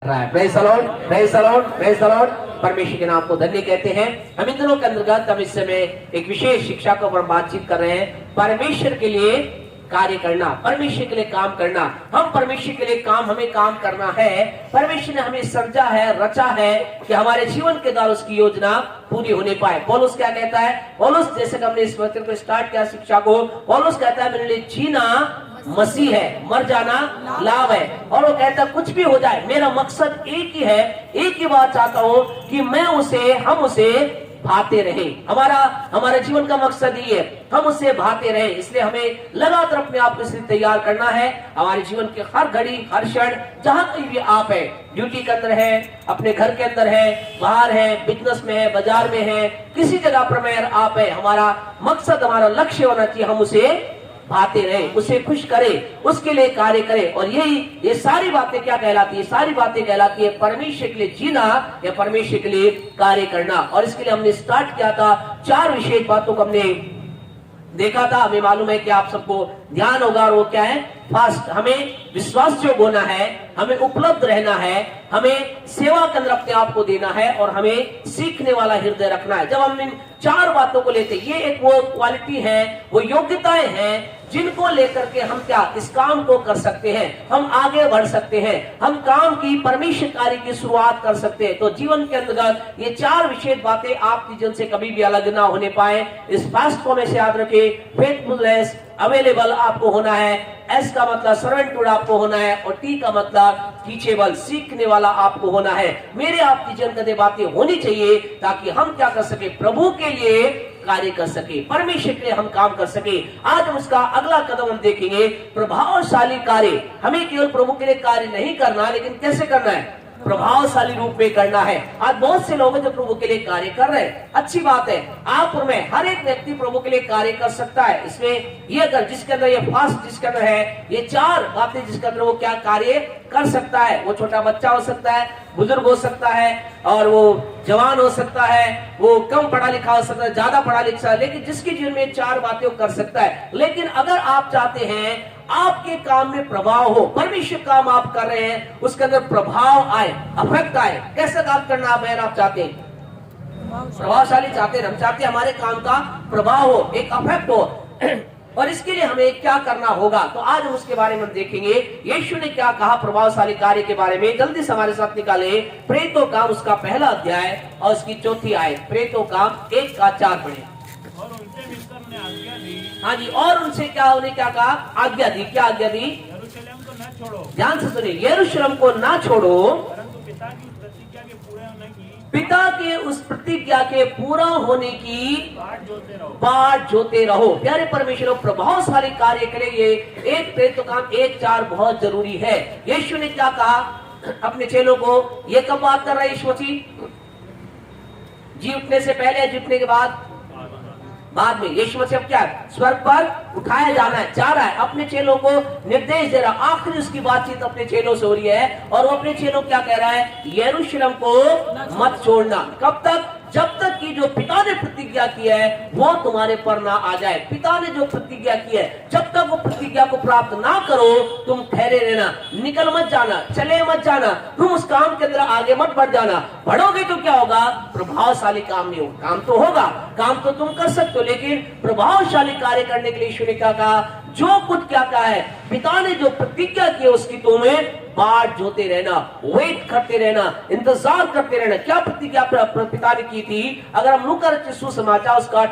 Praise the Lord, praise the Lord, praise the Lord. परमेश्वर के नाम को धन्य कहते हैं। हम इन दिनों के अंतर्गत हम इस समय एक विशेष शिक्षा को ऊपर बातचीत कर रहे हैं। परमेश्वर के लिए कार्य करना, परमेश्वर के लिए काम करना। हम परमेश्वर के लिए हमें काम करना है। परमेश्वर ने हमें समझा है, रचा है कि हमारे जीवन के द्वारा उसकी योजना पूरी होने पाए। पौलुस क्या कहता है? पौलुस, जैसे कि हमने इस वचन को स्टार्ट किया शिक्षा को, पौलुस कहता है मेरे लिए जीना मसीह है, मर जाना लाभ है। और वो कहता है कुछ भी हो जाए मेरा मकसद एक ही है, एक ही बात चाहता हूं कि हम उसे भाते रहे। हमारे जीवन का मकसद ये है, हम उससे भाते रहे। इसलिए हमें लगातार अपने आप को इसलिए तैयार करना है। हमारे जीवन के हर घड़ी, हर क्षण, जहां कहीं भी आप है, ड्यूटी के अंदर है, अपने घर के अंदर है, बाहर है, बिजनेस में है, बाजार में है, किसी जगह पर में आप है, हमारा मकसद, हमारा लक्ष्य होना चाहिए हम उसे भाते रहे, उसे खुश करे, उसके लिए कार्य करे। और ये सारी बातें क्या कहलाती है? सारी बातें कहलाती है परमेश्वर के लिए जीना या परमेश्वर के लिए कार्य करना। और इसके लिए हमने स्टार्ट किया था 4 विशेष बातों को हमने देखा था। हमें मालूम है कि आप सबको ध्यान होगा। और वो क्या है? फास्ट, हमें विश्वास योग्य होना है, हमें उपलब्ध रहना है, हमें सेवा के अंदर अपने आप को देना है और हमें सीखने वाला हृदय रखना है। जब हम इन 4 बातों को लेते, ये एक वो क्वालिटी है, वो योग्यताएं हैं जिनको लेकर के हम क्या इस काम को कर सकते हैं, हम आगे बढ़ सकते हैं, हम काम की परमेश्वर कार्य की शुरुआत कर सकते हैं। तो जीवन के अंतर्गत ये 4 विशेष बातें आपके जीवन से कभी भी अलग ना होने पाए, इस फास्ट को हमेशा याद रखें। फेथफुलनेस, अवेलेबल आपको होना है, एस का मतलब सर्वेंटहुड आपको होना है, और टी का मतलब टीचेबल, सीखने वाला आपको होना है। मेरे आपकी जीवन की बातें होनी चाहिए ताकि हम क्या कर सके? प्रभु के लिए कार्य कर सके, परमेश्वर के लिए हम काम कर सके। आज हम उसका अगला कदम हम देखेंगे, प्रभावशाली कार्य। हमें केवल प्रभु के लिए कार्य नहीं करना, लेकिन कैसे करना है? प्रभावशाली रूप में करना है। आज बहुत से लोग हैं जो प्रभु के लिए कार्य कर रहे हैं, अच्छी बात है। आप और मैं, हर एक व्यक्ति प्रभु के लिए कार्य कर सकता है। इसमें ये अगर जिसके अंदर ये फास्ट जिसके अंदर है, ये 4 बातें जिसके अंदर वो क्या कार्य कर सकता है, वो छोटा बच्चा हो सकता है, बुजुर्ग हो सकता है, और वो जवान हो सकता है, वो कम पढ़ा लिखा हो सकता है, ज्यादा पढ़ा लिखा है, लेकिन जिसके जीवन में 4 बातें वो कर सकता है। लेकिन अगर आप चाहते हैं आपके काम में प्रभाव हो, परमेश्वर काम आप कर रहे हैं, उसके अंदर प्रभाव आए, अफेक्ट आए, कैसा काम करना आप चाहते हैं? प्रभावशाली चाहते हैं। हम चाहते हैं हमारे काम का प्रभाव हो, एक अफेक्ट हो। और इसके लिए हमें क्या करना होगा? तो आज हम उसके बारे में देखेंगे। यीशु ने क्या कहा प्रभावशाली कार्य के बारे में? जल्दी से हमारे साथ निकाले प्रेरितों काम उसका पहला अध्याय और उसकी 4थी आयत। प्रेरितों काम 1 का 4 पढ़े। और उनसे मिलकर उन्हें आज्ञा दी। हाँ जी, और उनसे क्या उन्हें क्या कहा? आज्ञा दी। क्या आज्ञा दी? यरूशलेम को न छोड़ो, ध्यान से सुनिए, यरूशलेम को ना छोड़ो, परंतु पिता की प्रतिज्ञा के पूरे होने की पिता के उस प्रतिज्ञा के पूरा होने की बाट जोते रहो। प्यारे परमेश्वर, प्रभावशाली कार्य के लिए एक प्रेरितों काम 1:4 बहुत जरूरी है। यीशु ने क्या कहा अपने चेलों को? ये कब बात कर रहा है यीशु मसीह? जी उठने से पहले, जी उठने के बाद में। यीशु मसीह अब क्या है? स्वर्ग पर उठाया जाना है, जा रहा है, अपने चेलों को निर्देश दे रहा। आखिरी उसकी बातचीत अपने चेलों से हो रही है, और वो अपने चेलों क्या कह रहा है? यरूशलेम को मत छोड़ना। कब तक? जब तक कि जो पिता ने प्रतिज्ञा की है वो तुम्हारे पर ना आ जाए। पिता ने जो प्रतिज्ञा की है, जब तक वो प्रतिज्ञा को प्राप्त ना करो, तुम ठहरे रहना, निकल मत जाना, चले मत जाना, तुम उस काम के अंदर आगे मत बढ़ जाना। बढ़ोगे तो क्या होगा? प्रभावशाली काम नहीं होगा। काम तो होगा, काम तो तुम कर सकते हो, लेकिन प्रभावशाली कार्य करने के लिए यीशु ने क्या कहा? जो कुछ क्या कहा है, पिता ने जो प्रतिज्ञा की है उसकी तुम्हें बाट जोते रहना, वेट करते रहना, इंतजार करते रहना। क्या प्रतिज्ञा पिता ने की थी? अगर हम लूका सुसमाचार उसका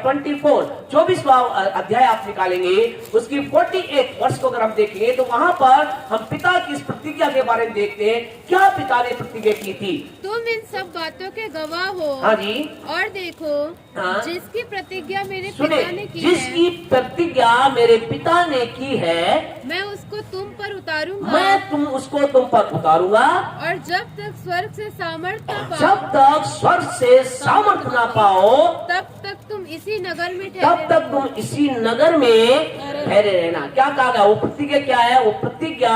24वां अध्याय आप निकालेंगे, उसकी 48 वर्ष को अगर हम देखेंगे तो वहां पर हम पिता की इस प्रतिज्ञा के बारे में देखते हैं। क्या पिता ने प्रतिज्ञा की थी? तुम इन सब बातों के गवाह हो। हाँ जी। और देखो, हाँ? जिसकी प्रतिज्ञा मेरे सुने, पिता ने की जिसकी है, प्रतिज्ञा मेरे पिता ने की है, मैं उसको तुम पर उतारूंगा। मैं उसको तुम पर उतारूंगा। और जब तक स्वर्ग से सामर्थ्य न पाओ, जब तक स्वर्ग से सामर्थ्य ना पाओ, तब तक तुम इसी नगर में तब ठहरे तक तुम इसी नगर में ठहरे रहना। क्या कहा गया? वो प्रतिज्ञा क्या है? वो प्रतिज्ञा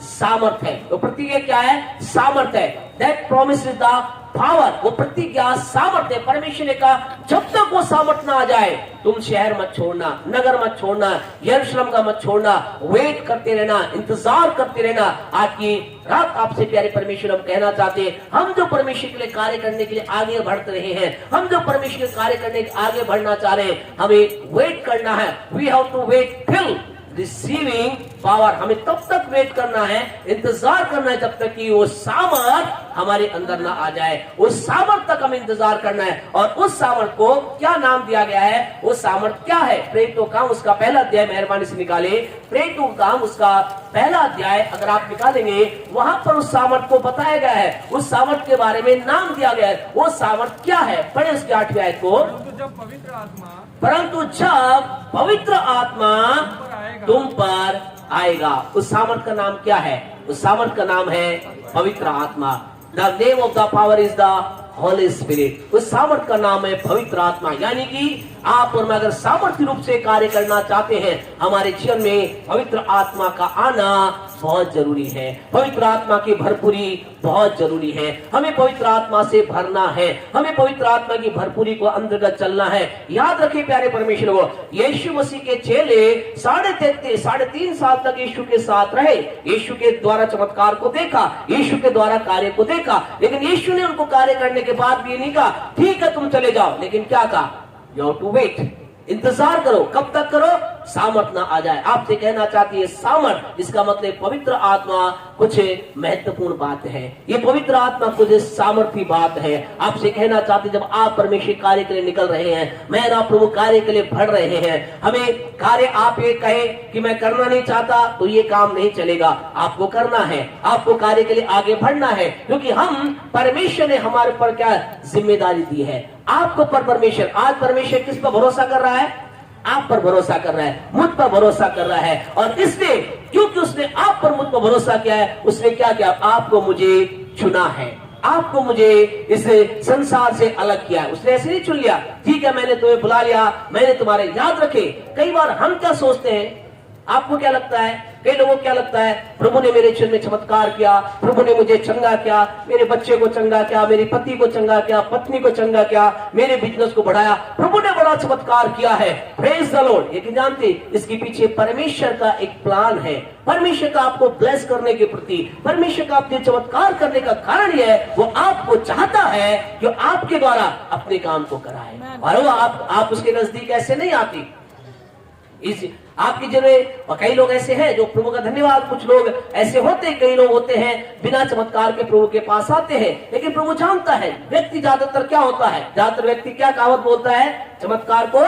सामर्थ्य है। वो प्रतिज्ञा क्या है? सामर्थ्य है। That promise is the power, वो प्रतिज्ञा सामर्थ्य। परमेश्वर ने कहा जब तक वो सामर्थ्य ना आ जाए तुम शहर मत छोड़ना, नगर मत छोड़ना, यरूशलेम का मत छोड़ना, वेट करते रहना, इंतजार करते रहना। आज की रात आपसे प्यारे परमेश्वर हम कहना चाहते हैं, हम जो परमेश्वर के लिए कार्य करने के लिए आगे बढ़ते रहे हैं, हम जो परमेश्वर के कार्य करने के आगे बढ़ना चाह रहे हैं, हमें वेट करना है। We have to wait till receiving power. हमें तब तक वेट करना है, इंतजार करना है जब तक कि वो सामर्थ हमारे अंदर ना आ जाए। उस सामर्थ तक हमें इंतजार करना है। और उस सामर्थ को क्या नाम दिया गया है? वो सामर्थ क्या है? प्रेरितों का उसका पहला अध्याय मेहरबानी से निकाले। प्रेरितों का उसका पहला अध्याय अगर आप निकालेंगे, वहां पर उस सामर्थ को बताया गया है, उस सामर्थ के बारे में नाम दिया गया है। वो सामर्थ क्या है? पढ़े उसके 8वें आयत को। परंतु जब पवित्र आत्मा तुम पर आएगा। उस सामर्थ का नाम क्या है? उस सामर्थ का नाम है पवित्र आत्मा। The name of the power is the Holi spirit. उस सामर्थ का नाम है पवित्र आत्मा। यानी कि आप और मैं अगर सामर्थ्य रूप से कार्य करना चाहते हैं, हमारे जीवन में पवित्र आत्मा का आना बहुत जरूरी है। पवित्र आत्मा की भरपूरी बहुत जरूरी है। हमें पवित्र आत्मा से भरना है, हमें पवित्र आत्मा की भरपूरी को अंतर्गत चलना है। याद रखिए प्यारे परमेश्वर को, यीशु मसीह के चेले 3.5 साल तक यीशु के साथ रहे। यीशु के द्वारा चमत्कार को देखा, यीशु के द्वारा कार्य को देखा, लेकिन यीशु ने उनको कार्य करने के बाद भी नहीं कहा ठीक है तुम चले जाओ, लेकिन क्या कहा? यू हैव टू वेट, इंतजार करो। कब तक करो? सामर्थ ना आ जाए। आपसे कहना चाहती है सामर्थ, इसका मतलब पवित्र आत्मा कुछ महत्वपूर्ण बात है। ये पवित्र आत्मा कुछ सामर्थी बात है। आपसे कहना चाहती जब आप परमेश्वर कार्य के लिए निकल रहे हैं, मैं ना प्रभु कार्य के लिए बढ़ रहे हैं, हमें कार्य आप ये कहे कि मैं करना नहीं चाहता तो ये काम नहीं चलेगा। आपको करना है, आपको कार्य के लिए आगे बढ़ना है, क्योंकि हम परमेश्वर ने हमारे पर क्या जिम्मेदारी दी है। आपको पर परमेश्वर, आज परमेश्वर किस पर भरोसा कर रहा है? आप पर भरोसा कर रहा है, मुझ पर भरोसा कर रहा है। और इसलिए क्योंकि उसने आप पर मुझ पर भरोसा किया है, उसने क्या किया? आपको मुझे चुना है, आपको मुझे इस संसार से अलग किया है। उसने ऐसे नहीं चुन लिया, ठीक है मैंने तुम्हें बुला लिया, मैंने तुम्हारे याद रखे। कई बार हम क्या सोचते हैं, आपको क्या लगता है, कई लोगों को क्या लगता है, प्रभु ने मेरे जीवन में चमत्कार किया, प्रभु ने मुझे चंगा किया, मेरे बच्चे को चंगा किया, मेरे पति को चंगा किया, पत्नी को चंगा किया, मेरे बिजनेस को बढ़ाया, प्रभु ने बड़ा चमत्कार किया है, प्रेज द लॉर्ड। लेकिन जानते इसके पीछे परमेश्वर का एक प्लान है। परमेश्वर का आपको ब्लेस करने के प्रति, परमेश्वर का आपके चमत्कार करने का कारण यह है, वो आपको चाहता है जो आपके द्वारा अपने काम को कराए। और वो आप उसके नजदीक ऐसे नहीं आती इस आपकी जगह। और कई लोग ऐसे हैं जो प्रभु का धन्यवाद, कुछ लोग ऐसे होते, कई लोग होते हैं बिना चमत्कार के प्रभु के पास आते हैं, लेकिन प्रभु जानता है व्यक्ति ज्यादातर क्या होता है, ज्यादातर व्यक्ति क्या कहावत बोलता है, चमत्कार को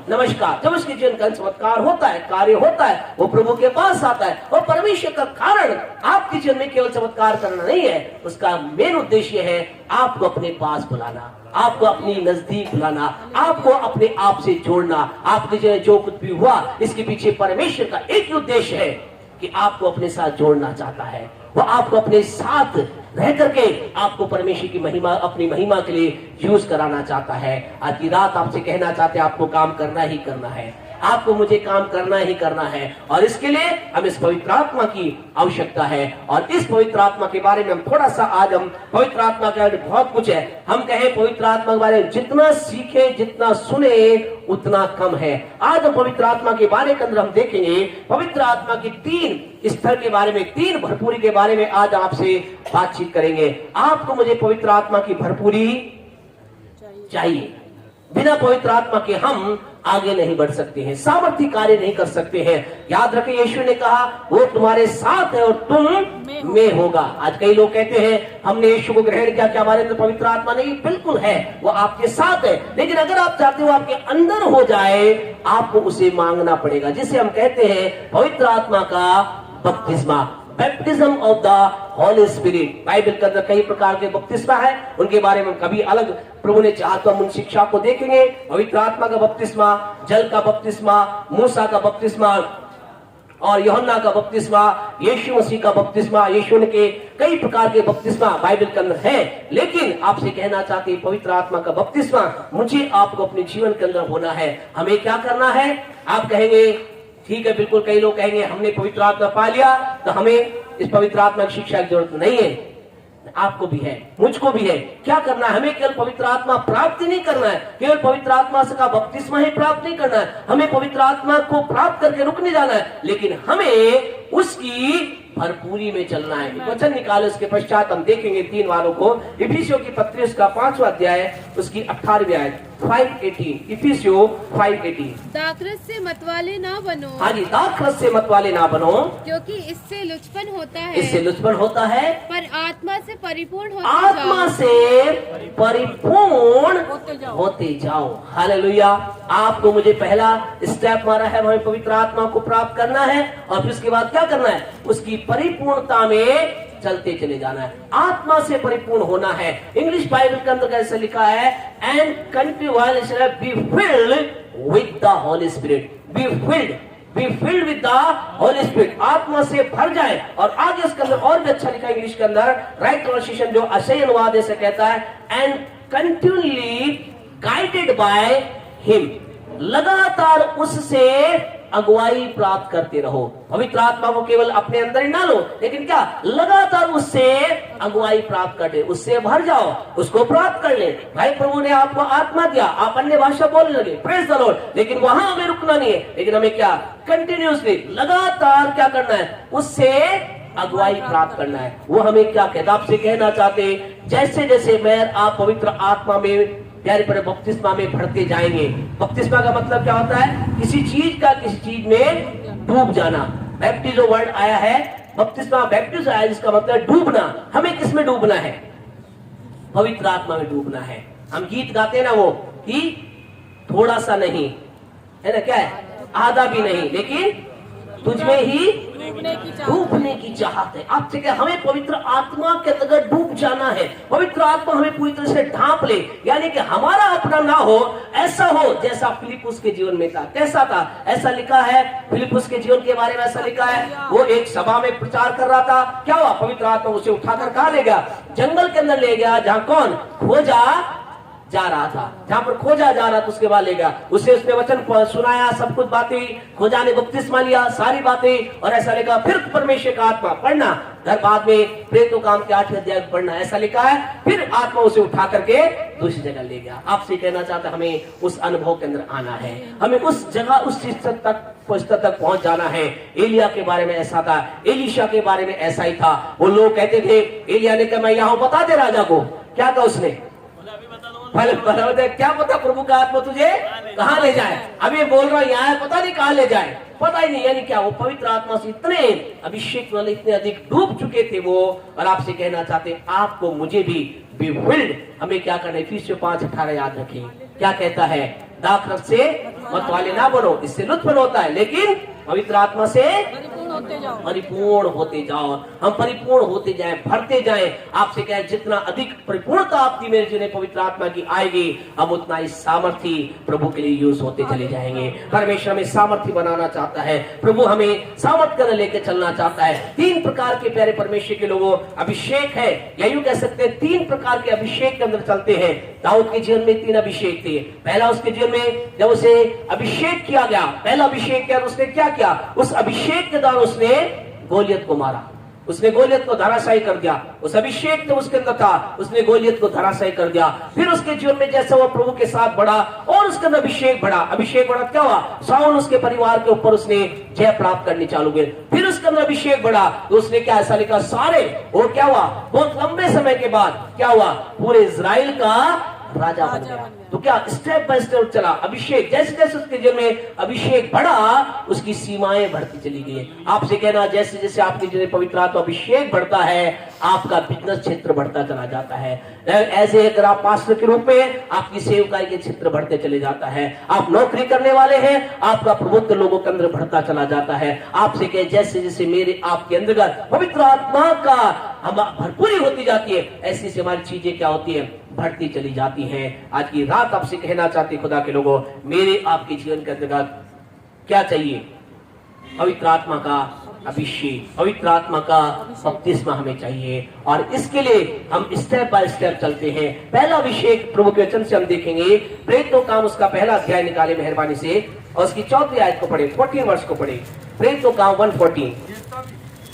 नमस्कार। जब उसके जीवन का चमत्कार होता है, कार्य होता है, वो प्रभु के पास आता है। और परमेश्वर का कारण आपके जीवन में केवल चमत्कार करना नहीं है, उसका मेन उद्देश्य है आपको अपने पास बुलाना, आपको अपनी नजदीक बुलाना, आपको अपने आप से जोड़ना। आपके जीवन जो कुछ भी हुआ, इसके पीछे परमेश्वर का एक ही उद्देश्य है कि आपको अपने साथ जोड़ना चाहता है। वो आपको अपने साथ रह करके आपको परमेश्वर की महिमा, अपनी महिमा के लिए यूज कराना चाहता है। आज की रात आपसे कहना चाहते हैं आपको काम करना ही करना है, आपको मुझे काम करना ही करना है। और इसके लिए हमें इस पवित्र आत्मा की आवश्यकता है। और इस पवित्र आत्मा के बारे में हम थोड़ा सा, आज हम पवित्र आत्मा के बारे में बहुत कुछ है, हम कहें पवित्र आत्मा के बारे में जितना सीखे, जितना सुने उतना कम है। आज हम पवित्र आत्मा के बारे के अंदर हम देखेंगे पवित्र आत्मा की 3 स्तर के बारे में, 3 भरपूरी के बारे में आज आपसे बातचीत करेंगे। आपको मुझे पवित्र आत्मा की भरपूरी चाहिए। बिना पवित्र आत्मा के हम आगे नहीं बढ़ सकते हैं, सामर्थ्य कार्य नहीं कर सकते हैं। याद रखें यीशु ने कहा वो तुम्हारे साथ है और तुम में होगा। आज कई लोग कहते हैं हमने यीशु को ग्रहण किया, क्या हमारे अंदर पवित्र आत्मा नहीं? बिल्कुल है, वो आपके साथ है। लेकिन अगर आप चाहते हो आपके अंदर हो जाए, आपको उसे मांगना पड़ेगा, जिसे हम कहते हैं पवित्र आत्मा का बपतिस्मा, baptism of the Holi spirit. Bible के अंदर कई प्रकार के बपतिस्मा है, उनके बारे में कभी अलग प्रभु ने चाहा तो हम उन शिक्षा को देखेंगे। पवित्र आत्मा का बपतिस्मा, जल का बपतिस्मा, मूसा का बपतिस्मा और यूहन्ना का बपतिस्मा, यीशु मसीह का बपतिस्मा, यीशु के कई प्रकार के बपतिस्मा बाइबल के अंदर है। लेकिन आपसे कहना चाहते हैं पवित्र आत्मा का बपतिस्मा मुझे आपको अपने जीवन के अंदर होना है। हमें क्या करना है? आप कहेंगे ठीक है, बिल्कुल। कई लोग कहेंगे हमने पवित्र आत्मा पा लिया तो हमें इस पवित्र आत्मा की शिक्षा की जरूरत नहीं है। आपको भी है, मुझको भी है। क्या करना है? हमें केवल पवित्र आत्मा प्राप्त नहीं करना है, केवल पवित्र आत्मा से का बपतिस्मा ही प्राप्त नहीं करना है, हमें पवित्र आत्मा को प्राप्त करके रुक नहीं जाना है, लेकिन हमें उसकी भरपूरी में चलना है। वचन निकाले, उसके पश्चात हम देखेंगे 3 वालों को। इफिसियों की पत्री उसका 5वां अध्याय उसकी 18वीं आयत 5:18। इफिसियों 5:18। दाखरस से मतवाले ना बनो, हाँ जी, दाखरस से मतवाले ना बनो, क्योंकि इससे लुचपन होता है, इससे लुचपन होता है। पर आत्मा से परिपूर्ण होते आत्मा जाओ। से परिपूर्ण होते जाओ। हालेलुया। आपको मुझे पहला स्टेप मारा है, हमें पवित्र आत्मा को प्राप्त करना है और फिर उसके बाद क्या करना है? उसकी परिपूर्णता में चलते चले जाना है, आत्मा से परिपूर्ण होना है। इंग्लिश बाइबल के अंदर कैसे लिखा है? And continuously be filled with the Holi spirit. Be filled with the Holi spirit. आत्मा से भर जाए। और आगे उसके अंदर और भी अच्छा लिखा है इंग्लिश के अंदर, राइट ट्रांसलेशन जो असही अनुवाद से कहता है, and continually guided by him. लगातार उससे अगुवाई प्राप्त करते रहो। पवित्र आत्मा को केवल अपने अंदर ही ना लो, लेकिन क्या लगातार उससे अगुवाई प्राप्त कर ले, उससे भर जाओ, उसको प्राप्त कर ले। भाई प्रभु ने आपको आत्मा दिया, आप अन्य भाषा बोलने लगे, प्रेज द लॉर्ड, लेकिन वहां हमें रुकना नहीं है, लेकिन हमें क्या कंटिन्यूअसली लगातार क्या करना है? उससे अगुवाई प्राप्त करना है। वो हमें क्या कहता, आपसे कहना चाहते, जैसे जैसे मैं आप पवित्र आत्मा में प्यारे पर बपतिस्मा में बढ़ते जाएंगे। बपतिस्मा का मतलब क्या होता है? किसी चीज का किसी चीज में डूब जाना। बैप्टिज्म वर्ड आया है, बपतिस्मा बैप्टिज्म आया जिसका मतलब डूबना। हमें किस में डूबना है? पवित्र आत्मा में डूबना है। हम गीत गाते हैं ना वो कि थोड़ा सा नहीं है ना, क्या है? आधा भी नहीं, लेकिन तुझमें ही डूबने की चाहत है। आपसे क्या? हमें पवित्र आत्मा के अंदर डूब जाना है। पवित्र आत्मा हमें पूरी तरह से ढांप ले, यानी कि हमारा अपना ना हो, ऐसा हो जैसा फिलिपुस के जीवन में था। कैसा था? ऐसा लिखा है फिलिपुस के जीवन के बारे में, ऐसा लिखा है, वो एक सभा में प्रचार कर रहा था। क्या हुआ? पवित्र आत्मा उसे उठाकर कहाँ ले गया? जंगल के अंदर ले गया, जहां कौन? खोजा जा रहा था। जहां पर खोजा जा रहा था उसके बाद लेगा उसे, उसने वचन सुनाया, सब कुछ बातें, खोजा ने बपतिस्मा लिया, सारी बातें, और ऐसा लिखा फिर परमेश्वर का आत्मा पढ़ना, घर बाद में प्रेरितों काम के 8वें अध्याय पढ़ना, ऐसा लिखा है। फिर आत्मा उसे उठा करके दूसरी जगह ले गया। आपसे कहना चाहता, हमें उस अनुभव के अंदर आना है, हमें उस जगह उस स्तर तक पहुंच जाना है। एलिया के बारे में ऐसा था, एलीशा के बारे में ऐसा ही था। वो लोग कहते थे, एलिया ने कहा मैं यहां बता दे राजा को, क्या कहा उसने? क्या पता प्रभु का आत्मा तुझे कहां ले जाए। अभी बोल रहा हूं यहाँ, पता नहीं कहां ले जाए, पता ही नहीं। यानी क्या? वो पवित्र आत्मा से इतने अभिषेक वाले, इतने अधिक डूब चुके थे वो। और आपसे कहना चाहते, आपको मुझे भी बी फिल्ड, हमें क्या करना है? इफिसियों 5:18 याद रखें, क्या कहता है? दाखरस से मतवाले ना बनो, इससे लुत्फन होता है, लेकिन पवित्र आत्मा से परिपूर्ण होते जाओ। हम परिपूर्ण होते जाएं, भरते जाएं। आपसे क्या है? जितना अधिक परिपूर्णता आपकी मेरे जीवन पवित्र आत्मा की आएगी, हम उतना ही सामर्थी प्रभु के लिए यूज होते चले जाएंगे। परमेश्वर हमें सामर्थी बनाना चाहता है, प्रभु हमें सामर्थ्य लेके चलना चाहता है। 3 प्रकार के प्यारे परमेश्वर के लोगों अभिषेक है, या यूं कह सकते हैं 3 प्रकार के अभिषेक के अंदर चलते हैं। दाऊद के जीवन में 3 अभिषेक थे। पहला, उसके जीवन में जब उसे अभिषेक किया गया, पहला अभिषेक किया, उसने क्या किया? उस अभिषेक के द्वारा उसने गोलियत को मारा, उसने गोलियत को धराशायी कर दिया। उस अभिषेक तो उसके अंदर था, उसने गोलियत को धराशायी कर दिया। फिर उसके जीवन में जैसा वो प्रभु के साथ बढ़ा और उसके अंदर अभिषेक बढ़ा, अभिषेक बढ़ा, क्या हुआ? शाऊल उसके परिवार के ऊपर उसने जय प्राप्त करनी चालू की। फिर उसके अंदर अभिषेक बढ़ा तो उसने क्या, ऐसा लिखा, सारे, और क्या हुआ? बहुत लंबे समय के बाद क्या हुआ? पूरे इजराइल का राजा बन गया। तो क्या स्टेप बाय स्टेप चला अभिषेक, जैसे जैसे उसके जीवन में अभिषेक बढ़ा, उसकी सीमाएं बढ़ती चली गई। आपसे कहना, जैसे जैसे आपके जीवन में पवित्र आत्मा अभिषेक बढ़ता है, आपका बिजनेस क्षेत्र बढ़ता चला जाता है। ऐसे अगर आप पास्टर के रूप में, आपकी सेवकाई के क्षेत्र बढ़ते चले जाता है। आप नौकरी करने वाले हैं, आपका प्रभुत्व लोगों के अंदर बढ़ता चला जाता है। आपसे कहे, जैसे जैसे मेरे आपके अंदर पवित्र आत्मा का हम भरपूरी होती जाती है, ऐसी से हमारी चीजें क्या होती है? बढ़ती चली जाती हैं। आज की रात आपसे कहना चाहते, खुदा के लोगों, मेरे आपके जीवन के अंतर्गत क्या चाहिए? पवित्र आत्मा का अभिषेक, पवित्र आत्मा का बपतिस्मा हमें चाहिए। और इसके लिए हम स्टेप बाय स्टेप चलते हैं। पहला अभिषेक प्रभु के वचन से हम देखेंगे। प्रेरितों काम उसका पहला अध्याय निकाले मेहरबानी से, और उसकी 4वीं आयत को पढ़े, 14 वर्ष को पढ़े। प्रेरितों काम 1:14। ये सब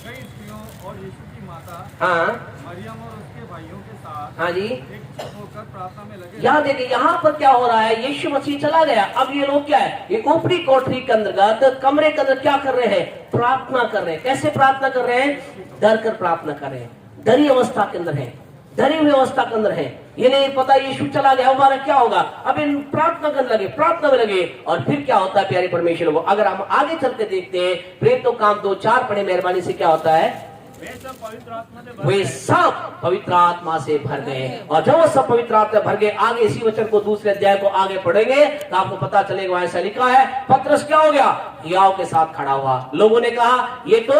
कई स्त्रियों और यीशु की माता हाँ, मरियम और उसके भाइयों के साथ हाँ जी, एक होकर प्रार्थना में लगे। यहाँ देखिए यहाँ पर क्या हो रहा है, यीशु मसीह चला गया। अब ये लोग क्या है, ये ऊपरी कोठरी के अंतर्गत कमरे के अंदर क्या कर रहे हैं, प्रार्थना कर रहे हैं। कैसे प्रार्थना कर रहे हैं, डर कर प्रार्थना कर रहे हैं, डरी अवस्था के अंदर है, डरी हुई अवस्था के अंदर है। ये नहीं पता यीशु चला गया, हमारा क्या होगा। अब इन प्रार्थना करने लगे, प्रार्थना में लगे। और फिर क्या होता है प्यारे परमेश्वर को, अगर हम आगे चल के देखते हैं, प्रेरितों काम 2:4 पढ़े मेहरबानी से, क्या होता है, वे सब पवित्र आत्मा से भर वे गए। सब पवित्र आत्मा से भर गए। और जब वो सब पवित्र आत्मा भर गए, आगे इसी वचन को दूसरे अध्याय को आगे पढ़ेंगे तो आपको पता चलेगा, ऐसा लिखा है, पतरस क्या हो गया, हियाव के साथ खड़ा हुआ। लोगों ने कहा ये तो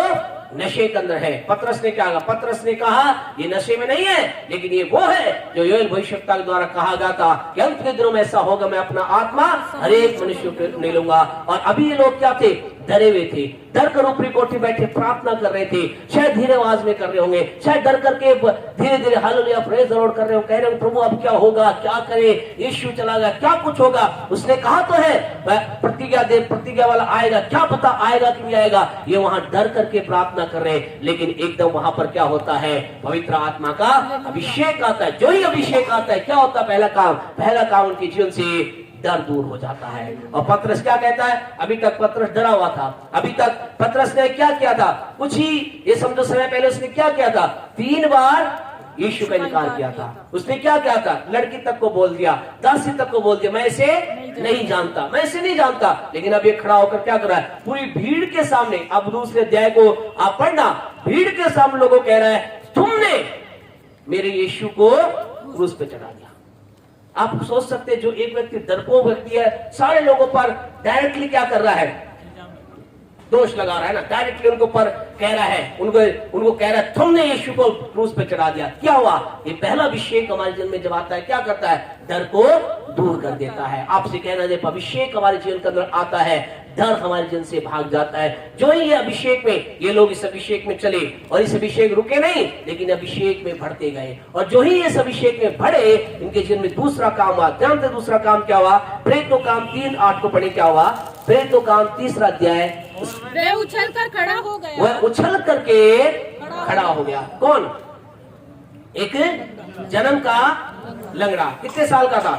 नशे के अंदर है। पतरस ने क्या कहा, पतरस ने कहा ये नशे में नहीं है, लेकिन ये वो है जो योएल भविष्यवक्ता के द्वारा कहा गया था कि अंत के दिनों में ऐसा होगा, मैं अपना आत्मा हर एक मनुष्य को ले लूंगा। और अभी ये लोग क्या थे, डरे हुए थे, डर कर ऊपरी कोठी बैठे प्रार्थना कर रहे थे। शायद धीरे आवाज में कर रहे होंगे, शायद डर करके धीरे धीरे हालेलुया प्रेज द लॉर्ड कर रहे हो, कह रहे हो प्रभु अब क्या होगा, क्या करे, यीशु चला गया, क्या कुछ होगा। उसने कहा तो है प्रतिज्ञा दे, प्रतिज्ञा वाला आएगा, क्या पता आएगा कि नहीं आएगा। ये वहां डर करके प्रार्थना कर रहे हैं, लेकिन एकदम वहां पर क्या होता है, पवित्र आत्मा का अभिषेक आता है। जो ही अभिषेक आता है, क्या होता है, पहला काम उनके जीवन से डर दूर हो जाता है। और पतरस क्या कहता है, अभी तक पतरस डरा हुआ था, अभी तक पतरस ने क्या किया था, कुछ ही ये समझो समय पहले उसने क्या किया था, 3 बार यीशु का इनकार किया था। उसने क्या किया था, लड़की तक को बोल दिया, दासी तक को बोल दिया, मैं इसे नहीं जानता, मैं इसे नहीं जानता। लेकिन अब ये खड़ा होकर क्या कर रहा है, पूरी भीड़ के सामने, अब दूसरे अध्याय को आप पढ़ना, भीड़ के सामने लोगों कह रहा है तुमने मेरे यीशु को क्रूस पे चढ़ा दिया। आप सोच सकते हैं, जो एक व्यक्ति डरपोक व्यक्ति है, सारे लोगों पर डायरेक्टली क्या कर रहा है, दोष लगा रहा है ना, डायरेक्टली उनको पर कह रहा है, उनको कह रहा है तुमने यीशु को क्रूस पे चढ़ा दिया। क्या हुआ, ये पहला अभिषेक हमारे जीवन में जब आता है, क्या करता है, डर को दूर कर देता है। आपसे कहना जब अभिषेक हमारे जीवन के अंदर आता है, डर हमारे जीवन से भाग जाता है। जो ही ये अभिषेक में, ये लोग इस अभिषेक में चले और इस अभिषेक रुके नहीं, लेकिन अभिषेक में बढ़ते गए। और जो ही इस अभिषेक में बढ़े, इनके जीवन में दूसरा काम हुआ। ध्यान से दूसरा काम क्या हुआ, प्रेरितों काम 3:8 को पढ़े, क्या हुआ, प्रेरितों काम 3 अध्याय, वह उछल कर खड़ा हो गया। वह उछल करके खड़ा हो गया। कौन, एक जन्म का लंगड़ा, कितने साल का था,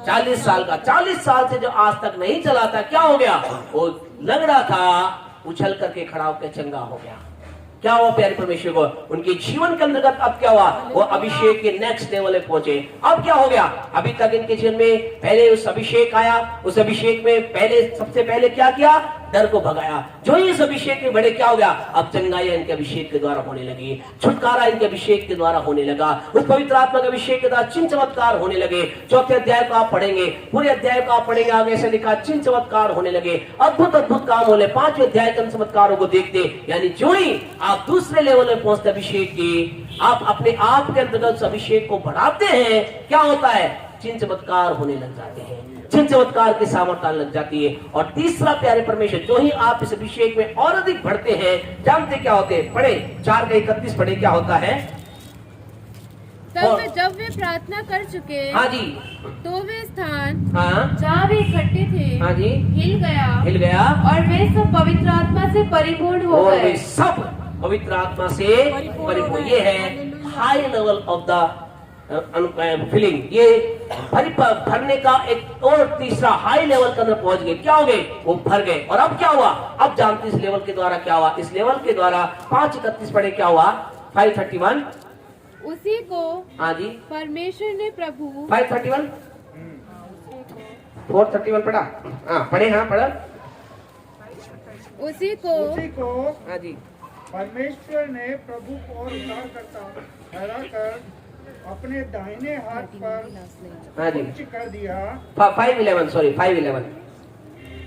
40 साल का। 40 साल से जो आज तक नहीं चला था, क्या हो गया, वो लंगड़ा था, उछल करके खड़ा होकर चंगा हो गया। क्या हुआ प्यारे परमेश्वर को, उनके जीवन के अंतर्गत अब क्या हुआ, वो अभिषेक के नेक्स्ट लेवल पे पहुंचे। अब क्या हो गया, अभी तक इनके जीवन में पहले उस अभिषेक आया, उस अभिषेक में पहले सबसे पहले क्या किया, डर को भगाया। जो ही इस अभिषेक में बढ़े, क्या हो गया, अब चंगाई इनके अभिषेक के द्वारा होने लगी, छुटकारा इनके अभिषेक के द्वारा होने लगा, उस पवित्र आत्मा के अभिषेक के द्वारा चिन्ह चमत्कार होने लगे। 4थे अध्याय को आप पढ़ेंगे, पूरे अध्याय को आप पढ़ेंगे, आगे से लिखा चिन्ह चमत्कार होने लगे, अद्भुत अद्भुत काम होने। 5वें अध्याय के चमत्कारों को देखते, यानी जो ही आप दूसरे लेवल में पहुंचते अभिषेक की, आप अपने आप के अंतर्गत अभिषेक को बढ़ाते हैं, क्या होता है, चिन्ह चमत्कार होने लग जाते हैं, चिन्ह चमत्कार की सामर्थ्य लग जाती है। और तीसरा प्यारे परमेश्वर, जो ही आप इस अभिषेक में और अधिक बढ़ते हैं, जानते क्या होते हैं, पढ़े 4:31 पढ़े, क्या होता है, तब जब वे प्रार्थना कर चुके, हाँ जी, तो वे स्थान हाँ जहाँ वे इकट्ठे थे, हाँ जी, हिल हिल गया, और वे सब पवित्र आत्मा से परिपूर्ण हो और गए। वे सब पवित्र आत्मा से परिपूर्ण। ये है high level of the feeling, ये भरने का एक और तीसरा हाई लेवल के अंदर पहुंच गए। क्या हो गए, वो भर गए। और अब क्या हुआ, अब जानते इस लेवल के द्वारा क्या हुआ, इस लेवल के द्वारा 5:31 पढ़े, क्या हुआ, 5:31, उसी को हाँ जी, परमेश्वर ने प्रभु 5:31, 4:31 पढ़ा, हाँ पढ़े, हाँ पढ़ा, उसी को हाँ जी, परमेश्वर ने प्रभु को और उद्धार करता ठहरा कर अपने दाहिने हाथ पर हाँ जी, उच्च कर दिया। 5:11 सॉरी 5:11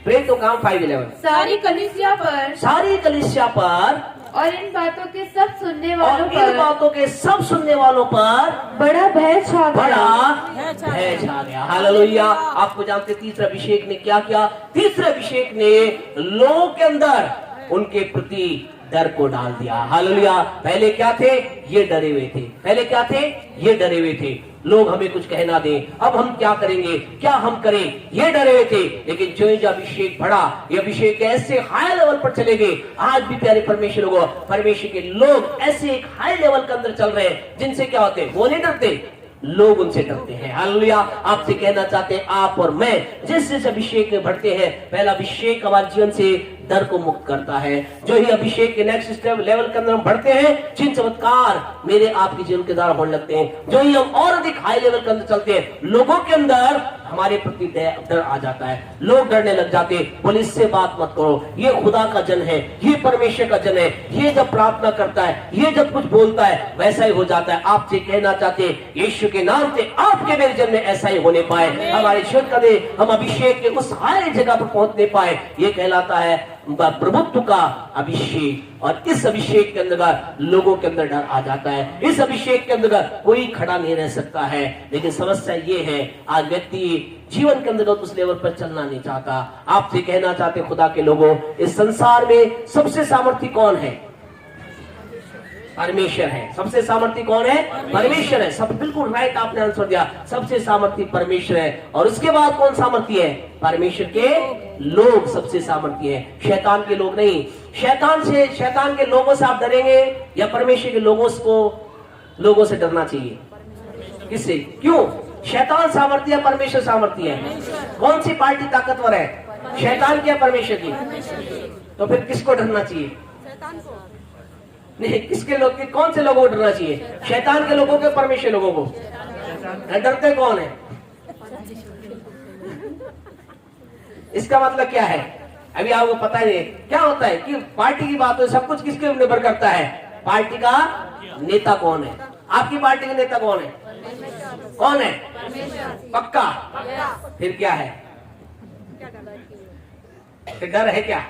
प्रेरित तो काम 5:11 सारी कलीसिया पर, सारी कलीसिया पर और इन बातों के सब सुनने और वालों इन पर बातों के सब सुनने वालों पर बड़ा भय छा बड़ा गया। भय छा गया। हालेलुया। आपको जानते तीसरे अभिषेक ने क्या किया, तीसरे अभिषेक ने लोगों के अंदर उनके प्रति डर को डाल दिया। हालेलुया। पहले क्या थे, ये डरे हुए थे, पहले क्या थे, ये डरे हुए थे। लोग हमें कुछ कहना दें, अब हम क्या करेंगे, क्या हम करें, ये डरे हुए थे। लेकिन जो ही अभिषेक बढ़ा, ये अभिषेक ऐसे हाई लेवल पर चले गए। आज भी प्यारे परमेश्वर लोगों, परमेश्वर के लोग ऐसे एक हाई लेवल के अंदर चल रहे हैं जिनसे क्या होते हैं, वो नहीं डरते, लोग उनसे डरते हैं। हालेलुया। आपसे कहना चाहते हैं, आप और मैं जिस जिस अभिषेक में बढ़ते हैं, पहला अभिषेक हमारे जीवन से डर को मुक्त करता है। जो ही अभिषेक के नेक्स्ट स्टेप लेवल के अंदर हम बढ़ते हैं, चिन्ह चमत्कार मेरे आपके जीवन के द्वारा होने लगते हैं। जो ही हम और अधिक हाई लेवल के अंदर चलते हैं, लोगों के अंदर हमारे प्रति डर आ जाता है, लोग डरने लग जाते हैं। बोले इससे बात मत करो, ये खुदा का जन है, ये परमेश्वर का जन है, ये जब प्रार्थना करता है, ये जब कुछ बोलता है वैसा ही हो जाता है। आपसे कहना चाहते हैं, यीशु के नाम से आपके मेरे जन में ऐसा ही होने पाए, हमारे जीवन का दे, हम अभिषेक के उस हाई जगह पर पहुंचने पाए। ये कहलाता है प्रभुत्व का अभिषेक। और इस अभिषेक के अंदर लोगों के अंदर डर आ जाता है। इस अभिषेक के अंदर कोई खड़ा नहीं रह सकता है। लेकिन समस्या ये है, आज व्यक्ति जीवन के अंदर उस लेवल पर चलना नहीं चाहता। आपसे कहना चाहते खुदा के लोगों, इस संसार में सबसे सामर्थी कौन है? परमेश्वर है। सबसे सामर्थी कौन है? परमेश्वर है। सब बिल्कुल राइट, आपने आंसर दिया। सबसे सामर्थी परमेश्वर है। और उसके बाद कौन सामर्थी है? परमेश्वर के लोग सबसे सामर्थी है, शैतान के लोग नहीं। शैतान के लोगों से आप डरेंगे या परमेश्वर के लोगों से डरना चाहिए? किससे? क्यों? शैतान सामर्थी है, परमेश्वर सामर्थी है। कौन सी पार्टी ताकतवर है? शैतान की या परमेश्वर की? तो फिर किसको डरना चाहिए? नहीं, किसके लोग के, कौन से लोगों को डरना चाहिए? शैतान के लोगों के, परमेश्वर लोगों को? डरते कौन है? इसका मतलब क्या है? अभी आपको पता नहीं क्या होता है कि पार्टी की बात हो, सब कुछ किसके ऊपर निर्भर करता है? पार्टी का नेता कौन है? आपकी पार्टी का नेता कौन है? कौन है? पक्का? फिर क्या है? फिर डर है क्या?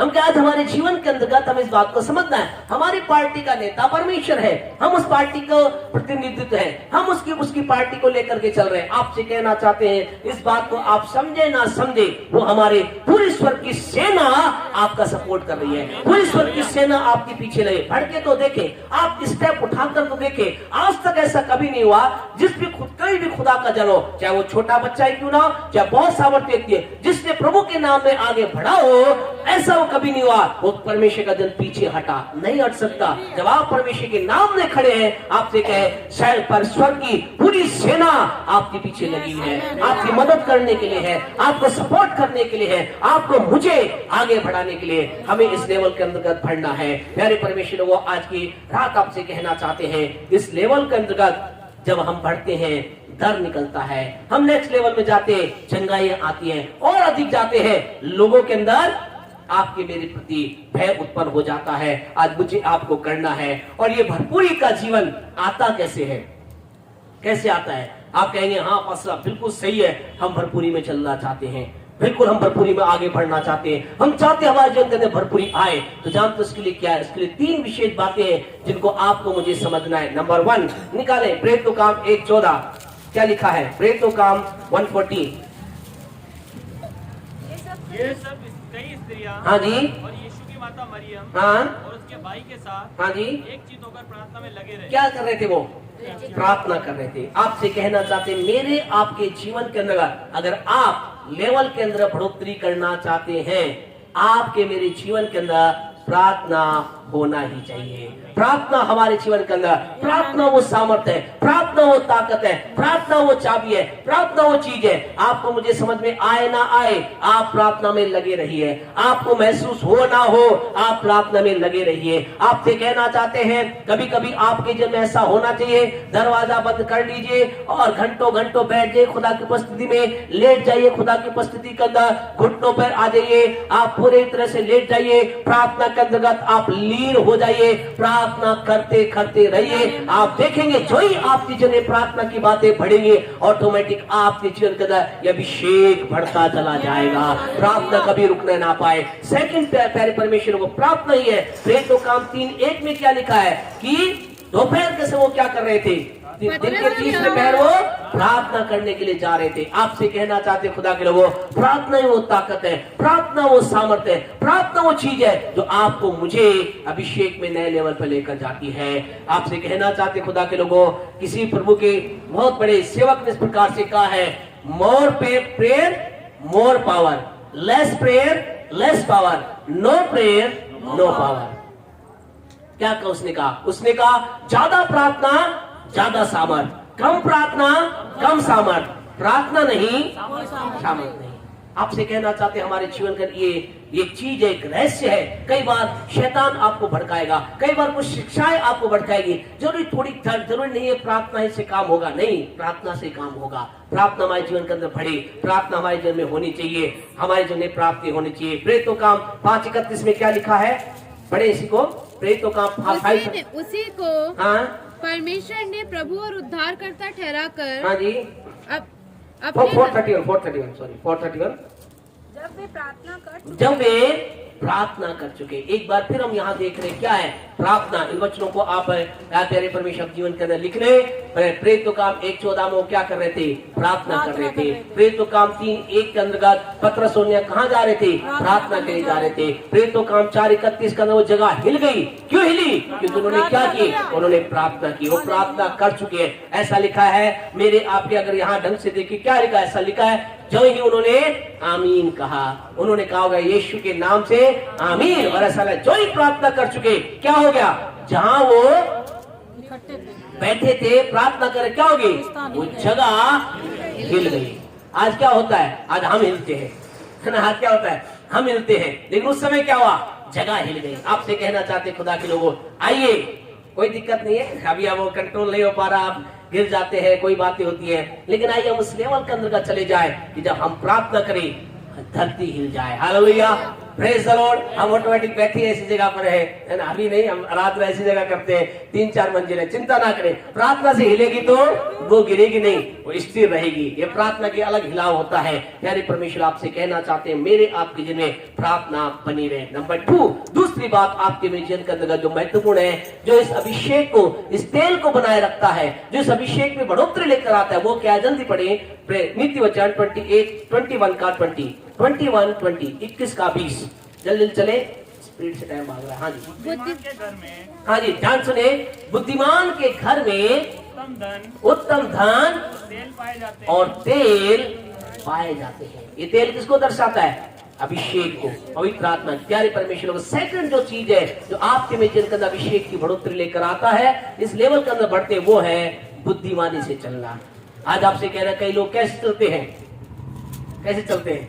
हम क्या, आज हमारे जीवन के अंतर्गत हमें इस बात को समझना है, हमारी पार्टी का नेता परमेश्वर है, हम उस पार्टी को प्रतिनिधित्व है, हम उसकी पार्टी को लेकर के चल रहे हैं। आपसे कहना चाहते हैं, इस बात को आप समझे ना समझे, वो हमारे पूरी स्वर्ग की सेना आपका सपोर्ट कर रही है। पूरी स्वर्ग की सेना आपके पीछे लगे। भड़के तो देखे, आप स्टेप उठाकर तो देखे। आज तक ऐसा कभी नहीं हुआ जिस भी कोई भी खुदा का जन हो, चाहे वो छोटा बच्चा ही क्यों ना हो, चाहे बहुत सामर्थ्य व्यक्ति है, जिसने प्रभु के नाम में आगे बढ़ा हो, ऐसा कभी नहीं हुआ वो परमेश्वर का जन पीछे हटा नहीं हट सकता। जब आप परमेश्वर के नाम में खड़े हैं, आपसे कहे शायद पर स्वर्ग की पूरी सेना आपके पीछे लगी है, आपकी मदद करने के लिए है, आपको सपोर्ट करने के लिए है, आपको मुझे आगे बढ़ाने के लिए। हमें इस लेवल के अंतर्गत बढ़ना है। प्यारे परमेश्वर लोगों, आज की रात आपसे कहना चाहते हैं, इस लेवल के अंतर्गत जब हम बढ़ते हैं, डर निकलता है, हम नेक्स्ट लेवल में जाते हैं, चंगाइयां आती हैं और अधिक जाते हैं, लोगों के अंदर आपके मेरे प्रति भय उत्पन्न हो जाता है। आज मुझे आपको करना है। और ये भरपूरी का जीवन आता कैसे है? कैसे आता है? आप कहेंगे हाँ पास्टर बिल्कुल सही है, हम भरपूरी में चलना चाहते हैं, बिल्कुल हम भरपूरी में आगे बढ़ना चाहते हैं, हम चाहते हैं हमारे जीवन के अंदर भरपूरी आए। तो जानते उसके लिए क्या है? इसके लिए 3 विशेष बातें हैं जिनको आपको मुझे समझना है। नंबर 1 निकालें, प्रेरितों काम 1:14 क्या लिखा है? प्रेरितों काम 1:14। ये सब कई स्त्रियां, हाँ जी, और यीशु की माता मरियम, हाँ और उसके भाई के साथ, हाँ जी, एक चित्त होकर प्रार्थना में लगे रहे। क्या कर रहे थे? वो प्रार्थना कर रहे थे। आपसे कहना चाहते हैं, मेरे आपके जीवन के अंदर अगर आप लेवल के अंदर बढ़ोतरी करना चाहते हैं, आपके मेरे जीवन के अंदर प्रार्थना होना ही चाहिए। प्रार्थना हमारे जीवन के अंदर, प्रार्थना वो सामर्थ्य है, प्रार्थना वो ताकत है, प्रार्थना वो चाबी है, प्रार्थना वो चीज है। आपको मुझे समझ में आए ना आए, आप प्रार्थना में लगे रहिए। आपको महसूस हो ना हो, आप प्रार्थना में लगे रहिए। आपसे कहना चाहते हैं, कभी कभी आपके जीवन में ऐसा होना चाहिए, दरवाजा बंद कर लीजिए और घंटों घंटों बैठ जाइए खुदा की उपस्थिति में, लेट जाइए खुदा की उपस्थिति के अंदर, घुटनों पर आ जाइए, आप पूरी तरह से लेट जाइए, प्रार्थना के अंतर्गत आप लीन हो जाइए, प्रार्थना करते करते रहिए। आप देखेंगे जो ही आपकी जीवन प्रार्थना की बातें बढ़ेंगे, ऑटोमेटिक आपके जीवन के अंदर यह अभिषेक बढ़ता चला जाएगा। प्रार्थना कभी रुकने ना पाए। सेकंड प्यारे परमेश्वर को प्रार्थना ही है। प्रेरितों काम 3:1 में क्या लिखा है कि दोपहर के समय वो क्या कर रहे थे? दिन के 30 पहर वो प्रार्थना करने के लिए जा रहे थे। आपसे कहना चाहते खुदा के लोगों, प्रार्थना ही वो ताकत है, प्रार्थना वो सामर्थ्य है, प्रार्थना वो चीज है जो आपको मुझे अभिषेक में नए लेवल पर लेकर जाती है। आपसे कहना चाहते खुदा के लोगों, किसी प्रभु के बहुत बड़े सेवक ने इस प्रकार से कहा है, more prayer more power, less prayer less power, no prayer no power. क्या कहा उसने कहा? उसने कहा ज्यादा प्रार्थना ज्यादा सामर्थ, कम प्रार्थना कम सामर्थ, प्रार्थना नहीं सामर्थ नहीं। आपसे कहना चाहते हमारे जीवन का ये चीज एक रहस्य है। कई बार शैतान आपको भड़काएगा, कई बार कुछ शिक्षाएं आपको भड़काएगी। जरूरी नहीं है प्रार्थना से काम होगा, नहीं, प्रार्थना से काम होगा। प्रार्थना हमारे जीवन के अंदर बढ़े, प्रार्थना हमारे जीवन में होनी चाहिए, हमारे जीवन में प्राप्ति होनी चाहिए। प्रेरितों काम 5:31 में क्या लिखा है? पढ़े इसी को, प्रेरितों काम उसी को हाँ परमेश्वर ने प्रभु और उद्धारकर्ता ठहरा कर, हाँ जी, 431 सॉरी 431, जब वे प्रार्थना कर चुके। एक बार फिर हम यहाँ देख रहे क्या है प्रार्थना। इन वचनों को आप प्यारे परमेश्वर जीवन के अंदर लिख ले। प्रेरितों काम 1:14 में वो क्या कर रहे थे? प्रार्थना कर रहे थे। प्रेरितों काम 3:1 के अंतर्गत पतरस और यूहन्ना कहाँ जा रहे थे? प्रार्थना के लिए जा रहे थे। प्रेरितों काम 4:31 के अंदर वो जगह हिल गई। क्यों हिली? क्योंकि उन्होंने क्या की? उन्होंने प्रार्थना की, वो प्रार्थना कर चुके हैं। ऐसा लिखा है मेरे आपके, अगर यहाँ ढंग से देखिए क्या लिखा है, ऐसा लिखा है जो ही उन्होंने आमीन कहा, उन्होंने कहा होगा यीशु के नाम से आमीन, और ऐसा जो ही प्रार्थना कर चुके, क्या हो गया? जहां वो बैठे थे प्रार्थना कर, क्या होगी? वो जगह हिल गई। आज क्या होता है? आज हम हिलते हैं ना, आज क्या होता है? हम हिलते हैं, लेकिन उस समय क्या हुआ? जगह हिल गई। आपसे कहना चाहते खुदा के लोगों, आइए, कोई दिक्कत नहीं है, अभी अब वो कंट्रोल नहीं हो पा रहा, आप गिर जाते हैं, कोई बातें होती है, लेकिन आइए हम उस लेवल के अंदर का चले जाए कि जब हम प्रार्थना करें धरती हिल जाए। Hallelujah, praise the Lord. हम ऑटोमेटिक बैठे ऐसी जगह पर है ना, अभी नहीं, हम रात में ऐसी जगह करते हैं 3-4 मंजिलें। चिंता ना करें, प्रार्थना से हिलेगी तो वो गिरेगी नहीं, वो स्थिर रहेगी। ये प्रार्थना के अलग हिलाव होता है। प्यारे परमेश्वर आपसे कहना चाहते हैं मेरे आपके जीवन में प्रार्थना बनी रहे। नंबर 2, दूसरी बात आपके मेरे जीवन के अंदर जो महत्वपूर्ण है, जो इस अभिषेक को, इस तेल को बनाए रखता है, जो इस अभिषेक में बढ़ोतरी लेकर आता है, वो क्या? जल्दी पढ़े नीति वचन 21 का 20, 21 का 20, जल्दी चले, स्पीड से टाइम भाग रहा है। हाँ जी, बुद्धिमान के घर में, हाँ जी, ध्यान सुने, बुद्धिमान के घर में उत्तम धन तेल पाए जाते हैं और तेल पाए जाते हैं। ये तेल किसको दर्शाता है? अभिषेक को, पवित्र आत्मा। प्यारे परमेश्वर को सेकंड जो चीज है जो आपके में जिनके अंदर अभिषेक की बढ़ोतरी लेकर आता है, इस लेवल के अंदर बढ़ते, वो है बुद्धिमानी से चलना। आज आपसे कह रहा है, कई लोग कैसे चलते हैं? कैसे चलते हैं?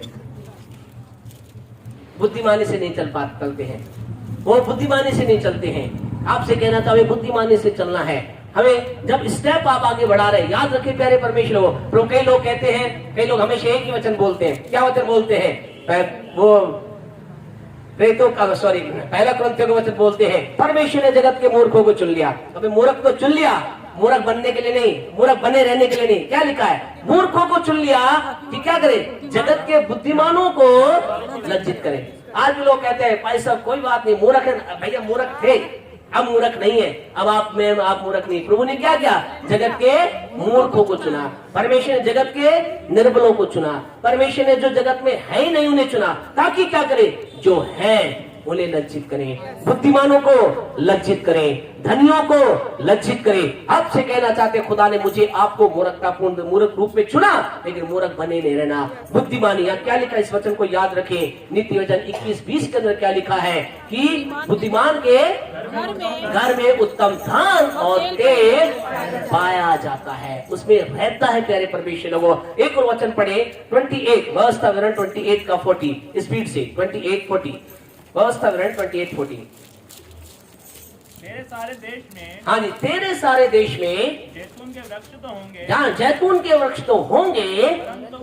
बुद्धिमानी से नहीं चलते हैं, वो बुद्धिमानी से नहीं चलते हैं। आपसे कहना था हमें बुद्धिमानी से चलना है। हमें जब स्टेप आप आगे बढ़ा रहे, याद रखिए प्यारे परमेश्वर को, कई लोग कहते हैं, कई लोग हमेशा एक ही वचन बोलते हैं। क्या वचन बोलते हैं? वो प्रेरितों का सॉरी 1 कुरिन्थियों का वचन बोलते हैं, परमेश्वर ने जगत के मूर्खों को चुन लिया। अबे मूर्ख को चुन लिया, मूर्ख बनने के लिए नहीं, मूर्ख बने रहने के लिए नहीं। क्या लिखा है? मूर्खों को चुन लिया कि क्या करे? जगत के बुद्धिमानों को लज्जित करे। आज भी लोग कहते हैं भाई साहब कोई बात नहीं, मूर्ख है भैया, मूर्ख थे, अब मूर्ख नहीं है, अब आप मूर्ख नहीं। प्रभु ने क्या किया? जगत के मूर्खों को चुना। परमेश्वर ने जगत के निर्बलों को चुना। परमेश्वर ने जो जगत में है ही नहीं उन्हें चुना, ताकि क्या करे? जो है उन्हें लज्जित करें, बुद्धिमानों को लज्जित करें, धनियों को लज्जित करें। आपसे कहना चाहते खुदा ने मुझे आपको मूर्खतापूर्ण मूर्ख रूप में चुना, लेकिन मूर्ख बने नहीं रहना, बुद्धिमानी। यहाँ क्या लिखा? इस वचन को याद रखें, नीति वचन 21-20 के अंदर क्या लिखा है कि बुद्धिमान के घर में उत्तम धन और तेल पाया जाता है, उसमें रहता है। प्यारे परमेश्वर लोगों, एक और वचन पढ़े 28 व्यवस्था विवरण 28 का 40 स्पीड से 28-40 व्यवस्था विवरण 28-40। मेरे सारे देश में, हाँ जी, तेरे सारे देश में जैतून के वृक्ष तो होंगे, जहाँ जैतून के वृक्ष तो होंगे, परंतु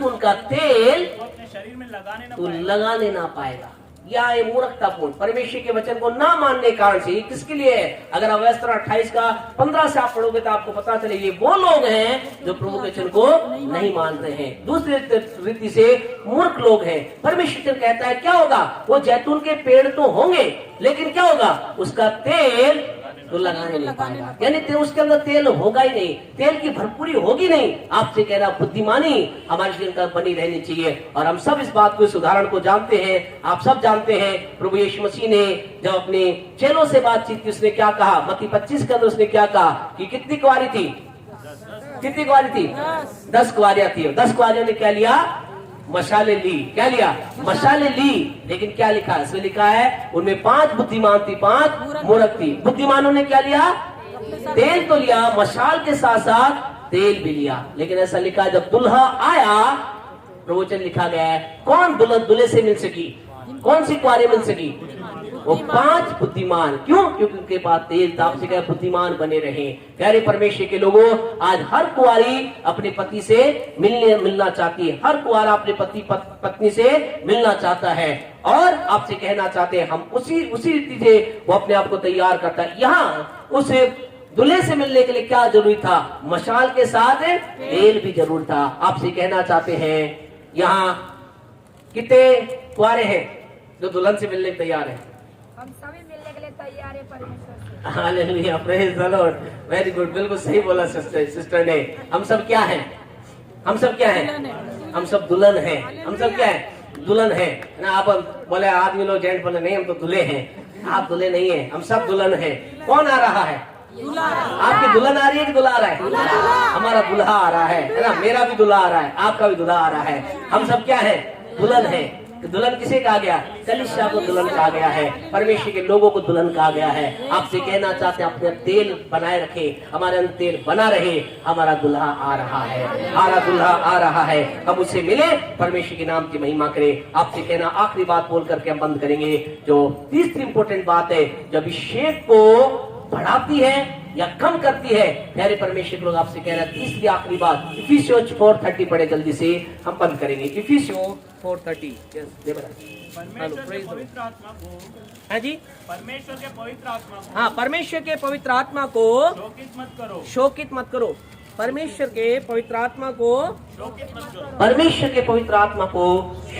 उनका तेल तो अपने शरीर में तू लगाने ना पाएगा। या ये मूर्खतापूर्ण परमेश्वर के वचन को ना मानने कारण से किसके लिए है? अगर आप व्यवस्था 28 का 15 से आप पढ़ोगे तो आपको पता चले ये वो लोग हैं जो प्रभु के वचन को नहीं मानते हैं, दूसरी रीति से मूर्ख लोग हैं। परमेश्वर कहता है क्या होगा? वो जैतून के पेड़ तो होंगे, लेकिन क्या होगा? उसका तेल तो लगाने नहीं पाएगा, यानी उसके अंदर तेल होगा ही नहीं, तेल की भरपूरी होगी नहीं। आपसे कह रहा बुद्धिमानी हमारे जीवन का बनी रहनी चाहिए। और हम सब इस बात को, इस उदाहरण को जानते हैं। आप सब जानते हैं प्रभु यीशु मसीह ने जब अपने चेलों से बातचीत की, उसने क्या कहा? मत्ती 25 के अंदर उसने क्या कहा कि कितनी कुंवारी थी? कितनी कुंवारी थी? 10 कुंवारियां थी। 10 कुंवारियों ने क्या लिया? मशाले ली। क्या लिया? मशाले ली। लेकिन क्या लिखा है? इसमें लिखा है उनमें 5 बुद्धिमान थी, 5 मूर्ख थी। बुद्धिमानों ने क्या लिया? तेल तो लिया, मशाल के साथ साथ तेल भी लिया। लेकिन ऐसा लिखा है जब दुल्हा आया, प्रवचन लिखा गया है, कौन दूल्हे से मिल सकी? कौन सी कुंवारी मिल सकी? वो 5 बुद्धिमान। क्यों? क्योंकि उनके पास तेल था। आपसे क्या बुद्धिमान बने रहे। प्यारे परमेश्वर के लोगों, आज हर कुंवारी अपने पति से मिलना चाहती है। हर कुंवारा अपने पत्नी से मिलना चाहता है। और आपसे कहना चाहते हैं, हम उसी रीति से वो अपने आप को तैयार करता है। यहाँ उस दूल्हे से मिलने के लिए क्या जरूरी था? मशाल के साथ तेल भी जरूर था। आपसे कहना चाहते हैं, यहाँ कितने कुंवारे हैं जो दुल्हन से मिलने के तैयार है? हम सभी मिलने के लिए तैयार है परमेश्वर से। Hallelujah, praise the Lord. Very good, बिल्कुल सही बोला सिस्टर ने। हम सब क्या हैं? हम सब क्या हैं? हम सब दुल्हन हैं। हम सब क्या हैं? दुल्हन हैं ना। आप बोले आदमी लोग, जेंट बोले नहीं हम तो दूल्हे हैं। आप दूल्हे नहीं है, हम सब दुल्हन हैं। कौन आ रहा है? आपकी दुल्हन आ रही है कि दूल्हा आ रहा है? हमारा दूल्हा आ रहा है ना। मेरा भी दूल्हा आ रहा है, आपका भी दूल्हा आ रहा है। हम सब क्या है? दुल्हन है। दुल्हन किसे कहा गया? कलीसिया को दुल्हन कहा गया है। परमेश्वर के लोगों को दुल्हन कहा गया है। आपसे कहना चाहते हैं, अपने तेल बनाए रखे, हमारे अंदर तेल बना रहे। हमारा दुल्हा आ रहा है, हमारा दुल्हा आ रहा है। हम उससे मिले, परमेश्वर के नाम की महिमा करें। आपसे कहना, आखिरी बात बोल करके हम बंद करेंगे। जो तीसरी इंपॉर्टेंट बात है, जब अभिषेक को बढ़ाती है या कम करती है, प्यारे परमेश्वर लोग, आपसे कह रहा है तीसरी आखिरी बात, इफिसियों 4:30 पढ़े जल्दी से, हम बंद करेंगे। इफिसियों 4:30। परमेश्वर के पवित्र आत्मा को, हाँ जी, परमेश्वर के पवित्र आत्मा को, हाँ, परमेश्वर के पवित्र आत्मा को शोकित मत करो, शोकित मत करो। परमेश्वर के पवित्र आत्मा को, शोकित मत करो, परमेश्वर के पवित्र आत्मा को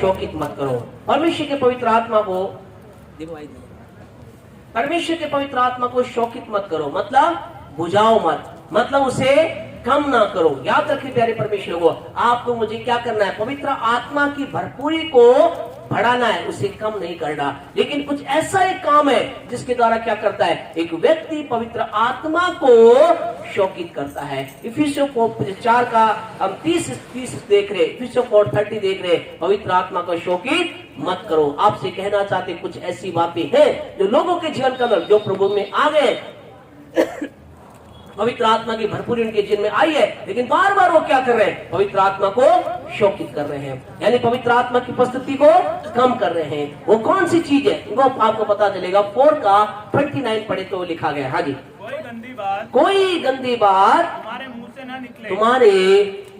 शोकित मत करो। परमेश्वर के पवित्र आत्मा को, परमेश्वर के पवित्र आत्मा को शोकित मत करो, मतलब बुझाओ मत, मतलब उसे कम ना करो। याद रखिए प्यारे परमेश्वर को, आपको मुझे क्या करना है? पवित्र आत्मा की भरपूरी को बढ़ाना है, उसे कम नहीं करना। लेकिन कुछ ऐसा एक काम है जिसके द्वारा क्या करता है? एक व्यक्ति पवित्र आत्मा को शोकित करता है। इफिसियों 4 का हम 30 देख रहे, इफिसियों 4:30 देख रहे, पवित्र आत्मा को शोकित मत करो। आपसे कहना चाहते कुछ ऐसी बातें हैं जो लोगों के जीवन का अंदर, जो प्रभु में आ गए, पवित्र आत्मा की भरपूरी उनके जीवन में आई है, लेकिन बार बार वो क्या कर रहे हैं? पवित्र आत्मा को शोकित कर रहे हैं, यानी पवित्र आत्मा की उपस्थिति को कम कर रहे हैं। वो कौन सी चीज है वो आपको पता चलेगा। 4 का 29 पढ़े तो लिखा गया। हाँ जी, कोई गंदी बात, कोई गंदी बात तुम्हारे मुंह से ना निकले, तुम्हारे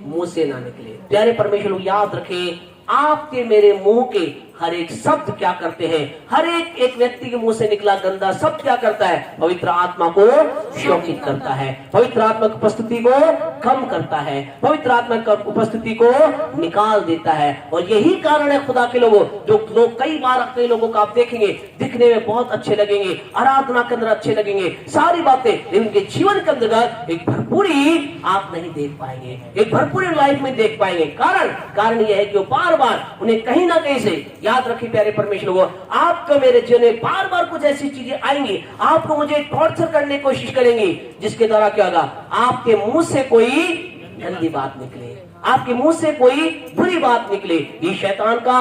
मुंह से ना निकले। प्यारे परमेश्वर लोग, याद रखें, आपके मेरे मुंह के हर एक शब्द क्या करते हैं? हर एक व्यक्ति के मुंह से निकला गंदा शब्द क्या करता है? पवित्र आत्मा को शोकित करता है, पवित्र आत्मा की उपस्थिति को कम करता है, पवित्र आत्मा की उपस्थिति को निकाल देता है। और यही कारण है खुदा के लोगों, जो लोग कई बार कई लोगों को आप देखेंगे दिखने में बहुत अच्छे लगेंगे, आराधना के अंदर अच्छे लगेंगे, सारी बातें, लेकिन उनके जीवन के अंदर एक भरपूरी आप नहीं देख पाएंगे, एक भरपूरी लाइफ में देख पाएंगे। कारण यह है कि बार बार उन्हें कहीं ना कहीं से, याद रखिए प्यारे परमेश्वर को, आपको मेरे जीवन में बार बार कुछ ऐसी चीजें आएंगी, आपको मुझे टॉर्चर करने की कोशिश करेंगी, जिसके द्वारा क्या होगा? आपके मुंह से कोई गंदी बात निकले, आपके मुंह से कोई बुरी बात निकले। ये शैतान का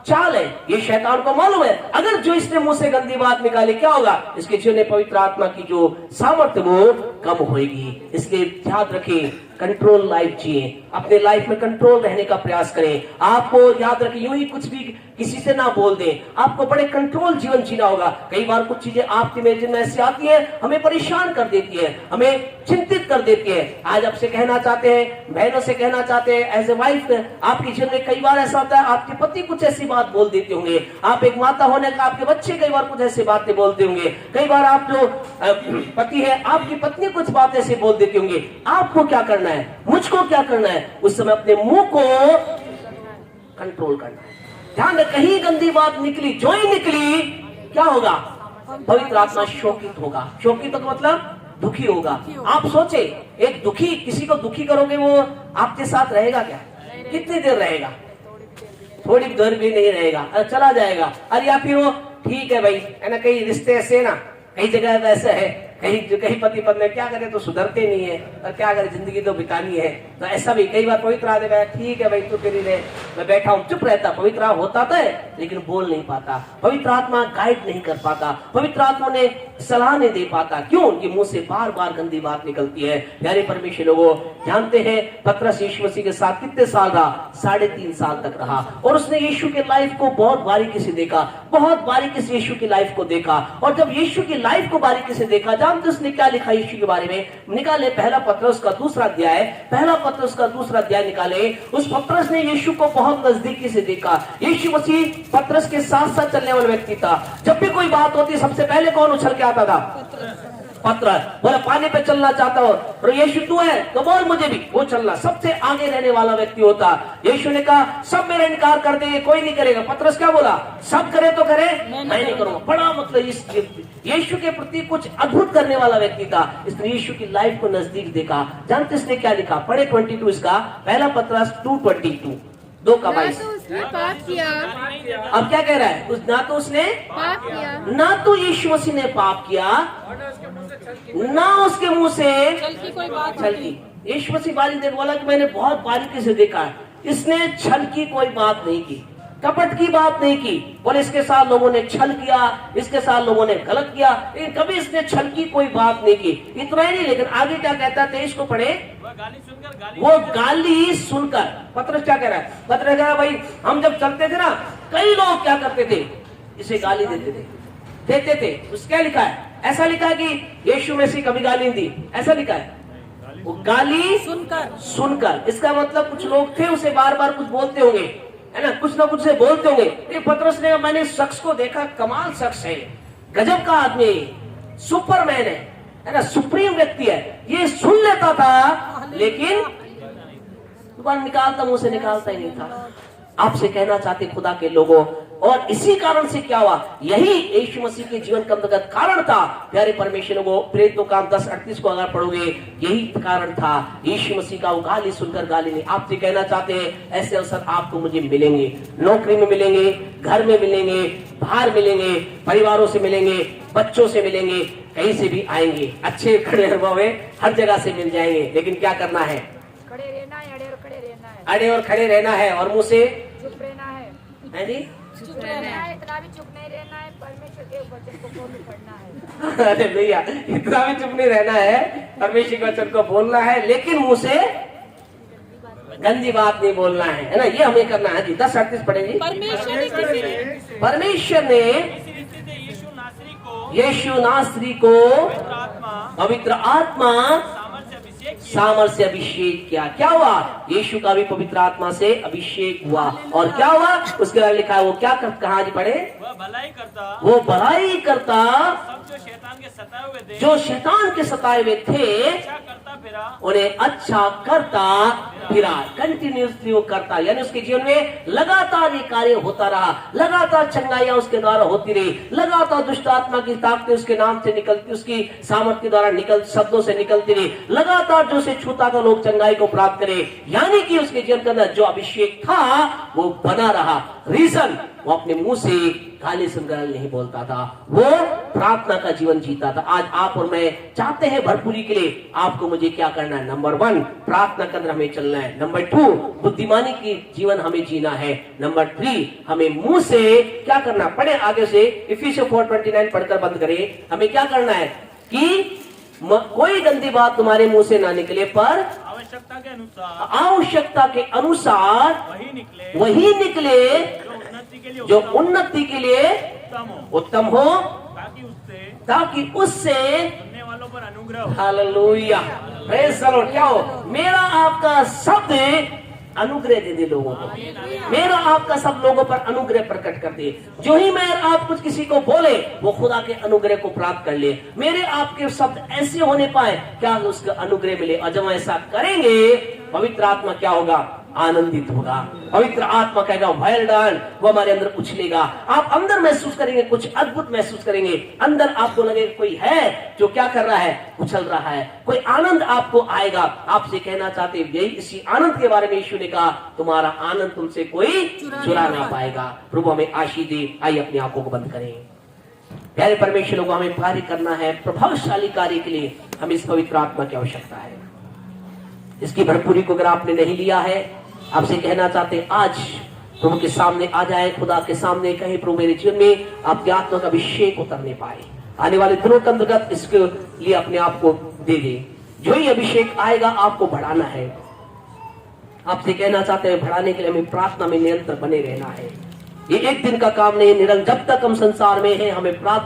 चाल है, ये शैतान को मालूम है, अगर जो इसने मुंह से गंदी बात निकाले क्या होगा? इसके जीवन में पवित्र आत्मा की जो सामर्थ्य वो कम होगी। इसलिए याद रखिए, कंट्रोल लाइफ जिए, अपने लाइफ में कंट्रोल रहने का प्रयास करें। आपको याद रखिए, यूं ही कुछ भी किसी से ना बोल दें, आपको बड़े कंट्रोल जीवन जीना होगा। कई बार कुछ चीजें आपके मेरे जीवन में ऐसी आती हैं, हमें परेशान कर देती है, हमें चिंतित कर देती है। आज आपसे कहना चाहते हैं, बहनों से कहना चाहते हैं, एज ए वाइफ, आपके जीवन में कई बार ऐसा होता है, आपके पति कुछ ऐसी बात बोल देते होंगे, आप एक माता होने का आपके बच्चे कई बार कुछ ऐसी बातें बोलते होंगे, कई बार आप जो पति है आपकी पत्नी कुछ बात ऐसे बोल देते होंगे। आपको क्या करना है? मुझको क्या करना है? उस समय अपने मुंह को कंट्रोल करना है। ध्यान रख, कहीं गंदी बात निकली, जो ही निकली क्या होगा? पवित्र आत्मा शोकित होगा। शोकित का मतलब दुखी होगा। आप सोचे, एक दुखी, किसी को दुखी करोगे वो आपके साथ रहेगा क्या? कितनी देर रहेगा? थोड़ी देर भी नहीं रहेगा, चला जाएगा। अरे या फिर वो ठीक है भाई, है ना, कई रिश्ते ऐसे ना, कई जगह वैसे है, कहीं पति पत्नी क्या करे तो सुधरते नहीं है, और क्या करे, जिंदगी तो बितानी है। तो ऐसा भी कई बार पवित्र आत्मा है, ठीक है भाई तू तेरी रहे, मैं बैठा हूँ, चुप रहता। पवित्र आत्मा होता तो है लेकिन बोल नहीं पाता। पवित्र आत्मा गाइड नहीं कर पाता। पवित्र आत्मा ने सलाह नहीं दे पाता। क्यों? उनके मुंह से बार बार गंदी बात निकलती है। प्यारे परमेश्वर लोगों, जानते हैं पतरस यीशु मसीह के साथ कितने साल रहा? 3.5 साल तक रहा, और उसने यीशु के लाइफ को बहुत बारीकी से देखा, बहुत बारीकी से यीशु की लाइफ को देखा। और जब यीशु की लाइफ को बारीकी से देखा, जानते उसने क्या लिखा यीशु के बारे में? निकाले पहला पतरस का 2 अध्याय, पहला पतरस का 2 अध्याय निकाले। उस पतरस ने यीशु को बहुत नजदीकी से देखा। यीशु मसीह पतरस के साथ साथ चलने वाला व्यक्ति था। जब भी कोई बात होती सबसे पहले कौन उछल के आता था? पतरस। बोले पानी पे चलना चाहता हो और यीशु तू है तो बोल मुझे भी। वो चलना सबसे आगे रहने वाला व्यक्ति होता। यीशु ने कहा सब मेरा इनकार कर देंगे, कोई नहीं करेगा। पतरस क्या बोला? सब करे तो करे, मैं नहीं करूंगा। बड़ा मतलब इस यीशु के प्रति कुछ अद्भुत करने वाला व्यक्ति था। इसने यीशु की लाइफ को नजदीक देखा। जानते इसने क्या लिखा? पढ़े 22 इसका, पहला पतरस 2:22, 2:22। तो उसने पाप किया। अब क्या कह रहा है? ना तो उसने पाप किया, ना तो यीशु मसीह ने पाप किया, ना उसके मुंह से छल की। यीशु मसीह बारीक देख बोला कि मैंने बहुत बारीकी से देखा है, इसने छल की कोई बात नहीं की, कपट की बात नहीं की। बोले इसके साथ लोगों ने छल किया, इसके साथ लोगों ने गलत किया, लेकिन कभी इसने छल की कोई बात नहीं की। इतना ही नहीं, लेकिन आगे क्या कहता है 23 को पढ़े। वो गाली सुनकर पतरस क्या कह रहा है? पतरस कह रहा है भाई हम जब चलते थे ना, कई लोग क्या करते थे? इसे गाली देते थे। उस क्या लिखा है? ऐसा लिखा है कि यीशु मसीह कभी गाली दी, ऐसा लिखा है। वो गाली सुनकर इसका मतलब कुछ लोग थे उसे बार बार कुछ बोलते होंगे, है ना, कुछ ना कुछ से बोलते होंगे। पतरस ने मैंने शख्स को देखा, कमाल शख्स है, गजब का आदमी, सुपरमैन है ना, सुप्रीम व्यक्ति है। ये सुन लेता था लेकिन जुबान निकालता, मुंह से निकालता ही नहीं था। आपसे कहना चाहते खुदा के लोगों, और इसी कारण से क्या हुआ? यही यीशु मसीह के जीवन का अंतर्गत कारण था। प्यारे परमेश्वर को प्रेरितों का 10:38 को अगर पढ़ोगे, यही कारण था यीशु मसीह का। वो गाली सुनकर गाली नहीं। आपसे कहना चाहते हैं ऐसे अवसर आपको मुझे मिलेंगे, नौकरी में मिलेंगे, घर में मिलेंगे, बाहर मिलेंगे, परिवारों से मिलेंगे, बच्चों से मिलेंगे, कहीं से भी आएंगे। अच्छे खड़े अनुभव हर जगह से मिल जाएंगे, लेकिन क्या करना है? खड़े रहना है, अड़े और खड़े रहना है, अड़े और खड़े रहना है, और मुंह से चुप रहना है जी, चुप रहना है, इतना भी चुप नहीं रहना है, परमेश्वर के वचन को बोल पढ़ना है। अरे भैया इतना भी चुप नहीं रहना है, परमेश्वर के वचन को बोलना है, लेकिन मुंह से गंदी बात नहीं बोलना है ना, ये हमें करना है जी। 10:38 पढ़ेंगे। परमेश्वर ने यीशु नासरी को पवित्र आत्मा सामर्थ्य अभिषेक किया। क्या हुआ? यीशु का भी पवित्र आत्मा से अभिषेक हुआ। और क्या हुआ? उसके बाद लिखा है वो क्या कर, कहा जी पढ़े? वो भलाई करता, वो भलाई करता सब जो शैतान के सताए हुए थे, जो शैतान के सताए हुए थे, अच्छा करता फिरा, उन्हें अच्छा करता फिरा। कंटिन्यूसली वो करता, यानी उसके जीवन में लगातार ये कार्य होता रहा, लगातार चंगाइयां उसके द्वारा होती रही, लगातार दुष्ट आत्मा की ताकतें उसके नाम से निकलती, उसकी सामर्थ्य के द्वारा निकल शब्दों से निकलती रही, लगातार जो से छूता था लोग चंगाई को प्राप्त करे। यानी कि उसके जीवन के अंदर जो अभिषेक था वो बना रहा। रीजन, वो अपने मुंह से गाली सुनकर नहीं बोलता था, वो प्रार्थना का जीवन जीता था। आज आप और मैं चाहते हैं भरपूरी के लिए आपको मुझे क्या करना है? नंबर 1 प्रार्थना के अंदर हमें चलना है। नंबर 2 बुद्धिमानी की जीवन हमें जीना है। नंबर 3 हमें मुंह से क्या करना? पढ़े आगे से, इफिसियंस 4:29 पढ़कर बंद करें। हमें क्या करना है कि कोई गंदी बात तुम्हारे मुंह से ना निकले, पर आवश्यकता के अनुसार वही निकले जो उन्नति के लिए उत्तम हो, ताकि उससे सुनने वालों पर अनुग्रह हो। Hallelujah, praise the Lord. क्या हो? मेरा आपका शब्द अनुग्रह दे दे लोगों को, मेरा आपका सब लोगों पर अनुग्रह प्रकट कर दे। जो ही मैं आप कुछ किसी को बोले वो खुदा के अनुग्रह को प्राप्त कर ले। मेरे आपके शब्द ऐसे होने पाए क्या उसका अनुग्रह मिले। और जब ऐसा करेंगे पवित्र आत्मा क्या होगा? आनंदित होगा। पवित्र आत्मा कहेगा वेल डन, वो हमारे अंदर उछलेगा। आप अंदर महसूस करेंगे, कुछ अद्भुत महसूस करेंगे। अंदर आपको लगेगा कोई है जो क्या कर रहा है, उछल रहा है। कोई आनंद आपको आएगा। आपसे कहना चाहते हैं, यही इसी आनंद के बारे में यीशु ने कहा, तुम्हारा आनंद तुमसे कोई चुरा ना पाएगा। प्रभु हमें आशीष दे। आइए अपनी आंखों को बंद करें। प्यारे परमेश्वर लोगों, हमें कार्य करना है। प्रभावशाली कार्य के लिए हमें इस पवित्र आत्मा की आवश्यकता है। इसकी भरपूरी को अगर आपने नहीं लिया है, आपसे कहना चाहते हैं, आज प्रभु के सामने आ जाए, खुदा के सामने कहें, प्रभु मेरे जीवन में आपके आत्मा का अभिषेक उतरने पाए। आने वाले दिनों के अंतर्गत इसके लिए अपने आप को दे दे। जो ही अभिषेक आएगा आपको बढ़ाना है। आपसे कहना चाहते हैं, बढ़ाने के लिए हमें प्रार्थना में निरंतर बने रहना है। ये एक दिन का काम नहीं है। निरंतर जब तक हम संसार में हैं, हमें प्रार्थना